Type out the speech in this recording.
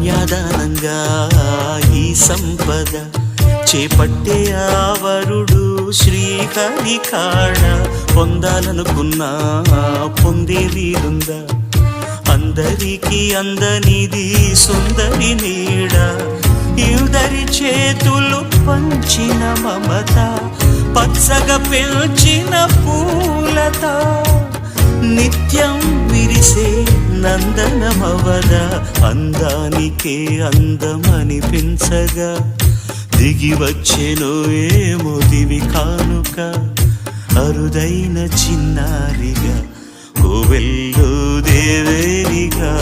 కన్యాదానంగా ఈ సంపద చేపట్టే ఆవరుడు శ్రీహరి కాడ పొందాలనుకున్నా పొందే వీలుందా? అందరికీ అందనిది సుందరి నీడ, ఇద్దరి చేతులు పంచిన మమత, పచ్చగా పెంచిన పూలత, నిత్యం విరిసే నందనమవద, అందానికే అందమనిపించగా దిగి వచ్చెను ఏమో దివి కానుక, అరుదైన చిన్నారిగా కోవెల్లో దేవేరిగా.